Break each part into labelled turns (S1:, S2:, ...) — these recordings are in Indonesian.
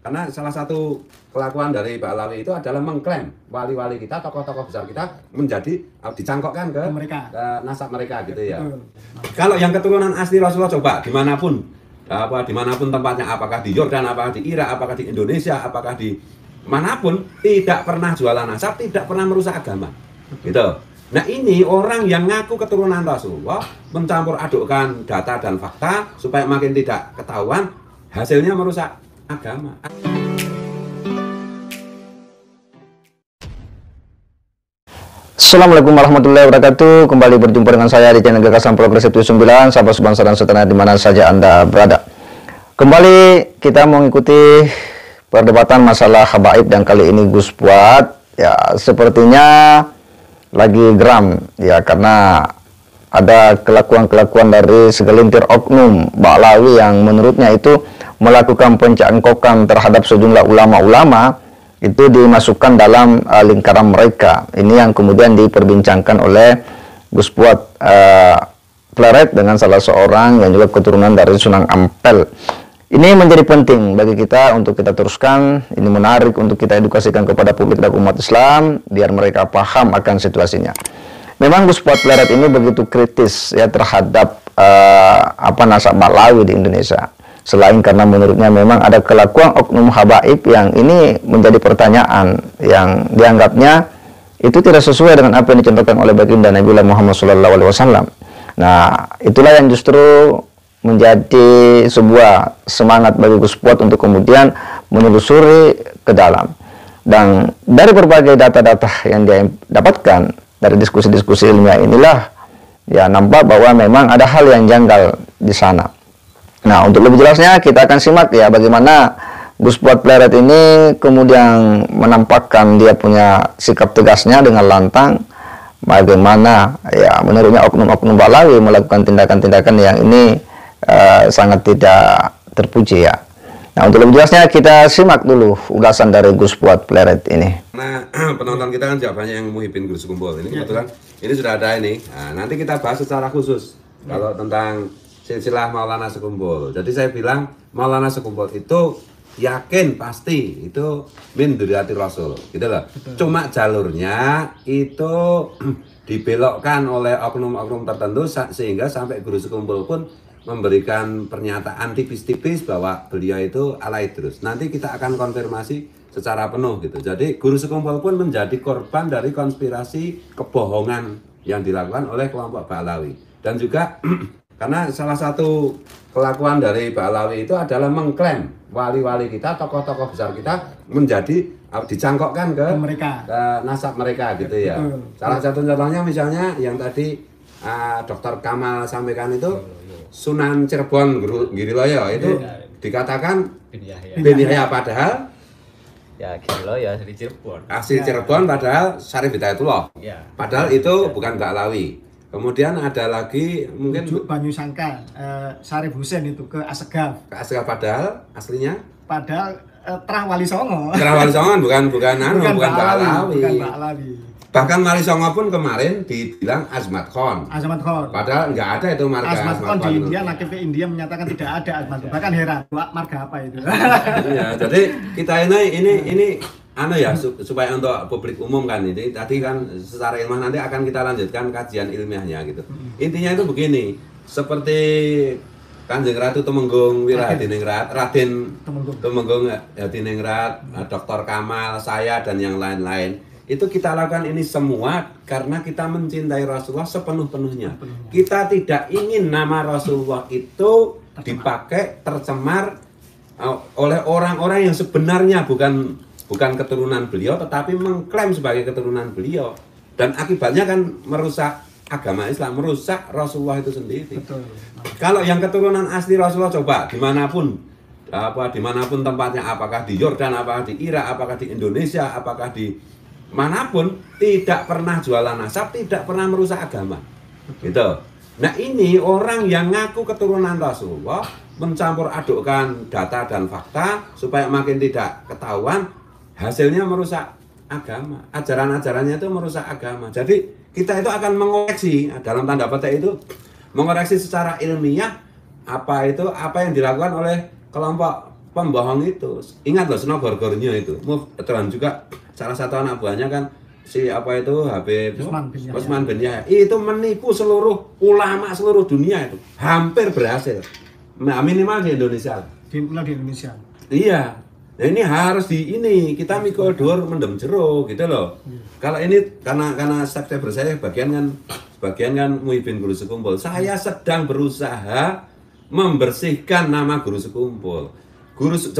S1: Karena salah satu kelakuan dari Pak Alawi itu adalah mengklaim wali-wali kita, tokoh-tokoh besar kita menjadi dicangkokkan ke
S2: mereka,
S1: ke nasab mereka gitu ya. Kalau yang keturunan asli Rasulullah coba dimanapun tempatnya, apakah di Yordan, apakah di Irak, apakah di Indonesia, apakah di manapun, tidak pernah jualan nasab, tidak pernah merusak agama gitu. Nah ini orang yang ngaku keturunan Rasulullah mencampur adukkan data dan fakta supaya makin tidak ketahuan, hasilnya merusak agama.
S3: Assalamualaikum warahmatullahi wabarakatuh. Kembali berjumpa dengan saya di channel Gagasan Progresif 79, sahabat sebangsa dan setanah dimana saja Anda berada. Kembali kita mengikuti perdebatan masalah habaib, dan kali ini Gus Fuad ya sepertinya lagi geram ya, karena ada kelakuan-kelakuan dari segelintir oknum Ba'lawi yang menurutnya itu melakukan pencangkokan terhadap sejumlah ulama-ulama, itu dimasukkan dalam lingkaran mereka. Ini yang kemudian diperbincangkan oleh Gus Fuad Pleret dengan salah seorang yang juga keturunan dari Sunan Ampel. Ini menjadi penting bagi kita untuk kita teruskan. Ini menarik untuk kita edukasikan kepada publik dan umat Islam biar mereka paham akan situasinya. Memang Gus Fuad Pleret ini begitu kritis ya terhadap nasab Ba'lawi di Indonesia. Selain karena menurutnya memang ada kelakuan oknum habaib yang ini menjadi pertanyaan yang dianggapnya itu tidak sesuai dengan apa yang dicontohkan oleh baginda Nabi Muhammad SAW. Nah, itulah yang justru menjadi sebuah semangat bagi Gus Fuad untuk kemudian menelusuri ke dalam. Dan dari berbagai data-data yang dia dapatkan dari diskusi-diskusi ilmiah inilah ya nampak bahwa memang ada hal yang janggal di sana. Nah, untuk lebih jelasnya kita akan simak ya bagaimana Gus Fuad Pleret ini kemudian menampakkan dia punya sikap tegasnya dengan lantang, bagaimana ya menurutnya oknum-oknum Ba'lawi melakukan tindakan-tindakan yang ini sangat tidak terpuji ya. Nah, untuk lebih jelasnya kita simak dulu ulasan dari Gus Fuad Pleret ini.
S1: Nah, penonton kita kan jawabannya yang Muhyiddin Guru Sekumbul ini kebetulan ini sudah ada ini. Nah, nanti kita bahas secara khusus kalau tentang silsilah Maulana Sekumbul. Jadi saya bilang Maulana Sekumbul itu yakin pasti itu min dzurriyyati Rasul, gitu loh. Cuma jalurnya itu dibelokkan oleh oknum-oknum tertentu sehingga sampai Guru Sekumbul pun memberikan pernyataan tipis-tipis bahwa beliau itu alay terus. Nanti kita akan konfirmasi secara penuh gitu. Jadi Guru Sekumbul pun menjadi korban dari konspirasi kebohongan yang dilakukan oleh kelompok Ba'lawi. Dan juga karena salah satu kelakuan dari Ba'lawi itu adalah mengklaim wali-wali kita, tokoh-tokoh besar kita menjadi dicangkokkan ke mereka, ke nasab mereka gitu ya. Salah satu contohnya misalnya yang tadi Dr. Kamal sampaikan itu Sunan Cirebon Giriloyo itu dikatakan bin Yahya, padahal
S4: ya Giriloyo asli Cirebon.
S1: Asli Cirebon padahal Syarif Hidayatullah. Padahal itu bukan Ba'lawi. Kemudian ada lagi mungkin
S2: Banyu Sangka, Syarif Husain itu ke Asegaf.
S1: Ke Asegaf padahal aslinya?
S2: Padahal Terah Wali Songo.
S1: Terah Wali Songo bukan Ba'lawi.
S2: Bukan Ba'lawi.
S1: Bahkan Wali Songo pun kemarin dibilang Azmat Khan.
S2: Azmat Khan.
S1: Padahal nggak ada itu marga
S2: Azmat Khan di India, Nakib India menyatakan tidak ada Azmat Khan. Bahkan heran, marga apa itu?
S1: Ya, jadi kita ini ya supaya untuk publik umum kan ini tadi kan secara ilmiah nanti akan kita lanjutkan kajian ilmiahnya gitu. Intinya itu begini, seperti Kanjeng Ratu Tumenggung Wirahadiningrat, Raden Tumenggung Hadiningrat, Dr. Kamal, saya dan yang lain-lain. Itu kita lakukan ini semua karena kita mencintai Rasulullah sepenuh-penuhnya. Kita tidak ingin nama Rasulullah itu dipakai tercemar oleh orang-orang yang sebenarnya bukan keturunan beliau tetapi mengklaim sebagai keturunan beliau, dan akibatnya kan merusak agama Islam, merusak Rasulullah itu sendiri. Kalau yang keturunan asli Rasulullah coba dimanapun tempatnya, apakah di Yordan, apakah di Irak, apakah di Indonesia, apakah di manapun, tidak pernah jualan nasab, tidak pernah merusak agama gitu. Nah ini orang yang ngaku keturunan Rasulullah mencampur adukkan data dan fakta supaya makin tidak ketahuan, hasilnya merusak agama. Ajaran-ajarannya itu merusak agama. Jadi kita itu akan mengoreksi, dalam tanda petik itu mengoreksi secara ilmiah apa yang dilakukan oleh kelompok pembohong itu. Ingat loh, Seno Gorgornya itu. Dan juga salah satu anak buahnya kan si apa itu Habib Utsman bin Yahya. Itu menipu seluruh ulama seluruh dunia itu. Hampir berhasil. Minimal di Indonesia.
S2: Di Indonesia.
S1: Iya. Nah ini harus kita mikul dur mendem jero gitu loh. Kalau ini karena subscriber saya sebagian kan Muhyiddin Guru Sekumpul. Saya sedang berusaha membersihkan nama Guru Sekumpul.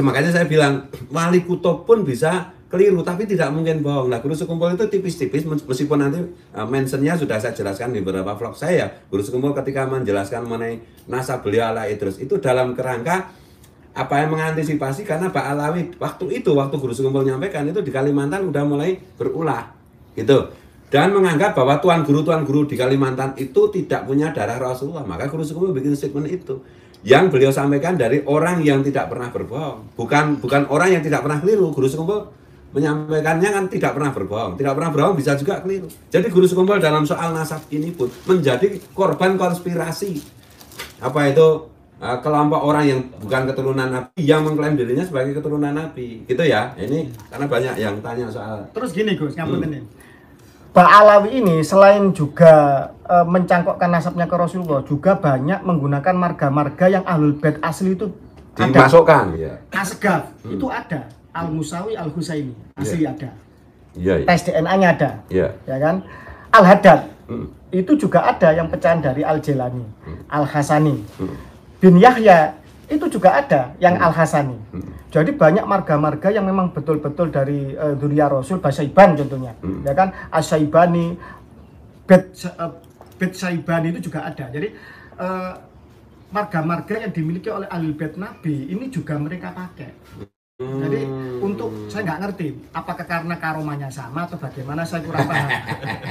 S1: Makanya saya bilang wali kutub pun bisa keliru tapi tidak mungkin bohong. Nah, Guru Sekumpul itu tipis-tipis meskipun nanti mentionnya sudah saya jelaskan di beberapa vlog saya. Guru Sekumpul ketika menjelaskan mengenai nasab beliau Ala Idrus itu dalam kerangka apa yang mengantisipasi karena Pak Alawi waktu Guru Sekumpul menyampaikan itu di Kalimantan udah mulai berulah gitu dan menganggap bahwa tuan guru di Kalimantan itu tidak punya darah Rasulullah, maka Guru Sekumpul bikin statement itu yang beliau sampaikan dari orang yang tidak pernah berbohong, bukan orang yang tidak pernah keliru. Guru Sekumpul menyampaikannya kan tidak pernah berbohong bisa juga keliru. Jadi Guru Sekumpul dalam soal nasab ini pun menjadi korban konspirasi apa itu kelompok orang yang bukan keturunan Nabi yang mengklaim dirinya sebagai keturunan Nabi gitu ya. Ini karena banyak yang tanya soal
S2: terus gini Gus, ngapunten ini. Pak Alawi ini selain juga mencangkokkan nasabnya ke Rasulullah, juga banyak menggunakan marga-marga yang Ahlul Bait asli itu
S1: dimasukkan ya.
S2: Asgaf itu ada, Al-Musawi, Al-Husaini asli ada.
S1: Iya.
S2: Tes DNA-nya ada.
S1: Iya.
S2: Ya kan? Al-Haddad itu juga ada yang pecahan dari Al-Jilani, Al-Hasani. Bin Yahya itu juga ada yang Al-Hasani. Jadi banyak marga-marga yang memang betul-betul dari dzurriyyah Rasul, Basaiban contohnya. Ya kan? As-Saibani, Bet Saibani itu juga ada. Jadi marga-marga yang dimiliki oleh Ahlul Bait Nabi ini juga mereka pakai. Jadi untuk saya nggak ngerti apakah karena karomanya sama atau bagaimana, saya kurang paham.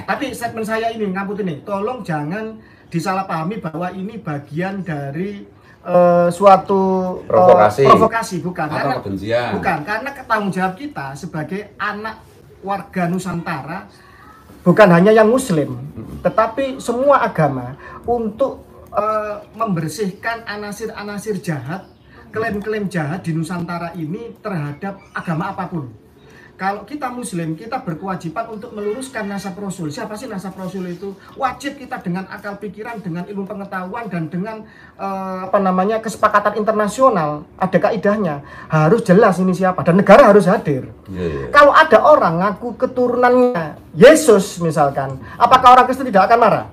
S2: Tapi statement saya ini ngaput ini, tolong jangan disalahpahami bahwa ini bagian dari suatu provokasi bukan karena
S1: kebencian.
S2: Bukan karena tanggung jawab kita sebagai anak warga Nusantara bukan hanya yang Muslim tetapi semua agama untuk membersihkan anasir-anasir jahat, klaim-klaim jahat di Nusantara ini terhadap agama apapun. Kalau kita Muslim, kita berkewajiban untuk meluruskan nasab Rasul. Siapa sih nasab Rasul itu? Wajib kita dengan akal pikiran, dengan ilmu pengetahuan, dan dengan kesepakatan internasional. Ada kaidahnya. Harus jelas ini siapa, dan negara harus hadir. Kalau ada orang ngaku keturunannya Yesus misalkan, apakah orang Kristen tidak akan marah?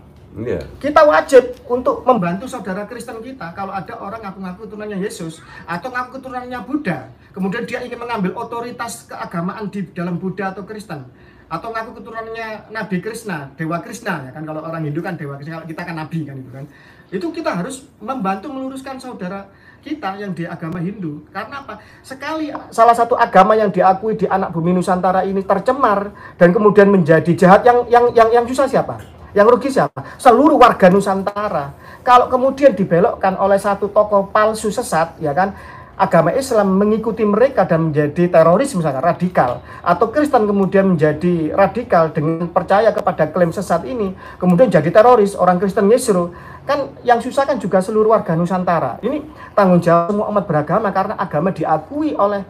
S2: Kita wajib untuk membantu saudara Kristen kita. Kalau ada orang ngaku-ngaku keturunannya Yesus atau ngaku keturunannya Buddha, kemudian dia ingin mengambil otoritas keagamaan di dalam Buddha atau Kristen, atau ngaku keturunannya Nabi Krishna, Dewa Krishna, ya kan, kalau orang Hindu kan Dewa Krishna, kalau kita kan Nabi kan itu kan. Itu kita harus membantu meluruskan saudara kita yang di agama Hindu. Karena apa? Sekali salah satu agama yang diakui di anak bumi Nusantara ini tercemar dan kemudian menjadi jahat, yang susah siapa? Yang rugi siapa? Seluruh warga Nusantara. Kalau kemudian dibelokkan oleh satu tokoh palsu sesat, ya kan, agama Islam mengikuti mereka dan menjadi teroris misalkan, radikal, atau Kristen kemudian menjadi radikal dengan percaya kepada klaim sesat ini, kemudian jadi teroris, orang Kristen Yesro, kan yang susah kan juga seluruh warga Nusantara. Ini tanggung jawab semua umat beragama karena agama diakui oleh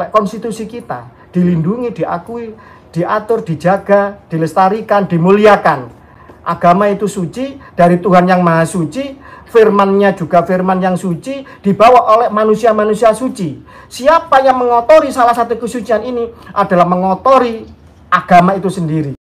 S2: konstitusi kita, dilindungi, diakui, diatur, dijaga, dilestarikan, dimuliakan. Agama itu suci dari Tuhan yang Maha Suci, firman-Nya juga firman yang suci, dibawa oleh manusia-manusia suci. Siapa yang mengotori salah satu kesucian ini adalah mengotori agama itu sendiri.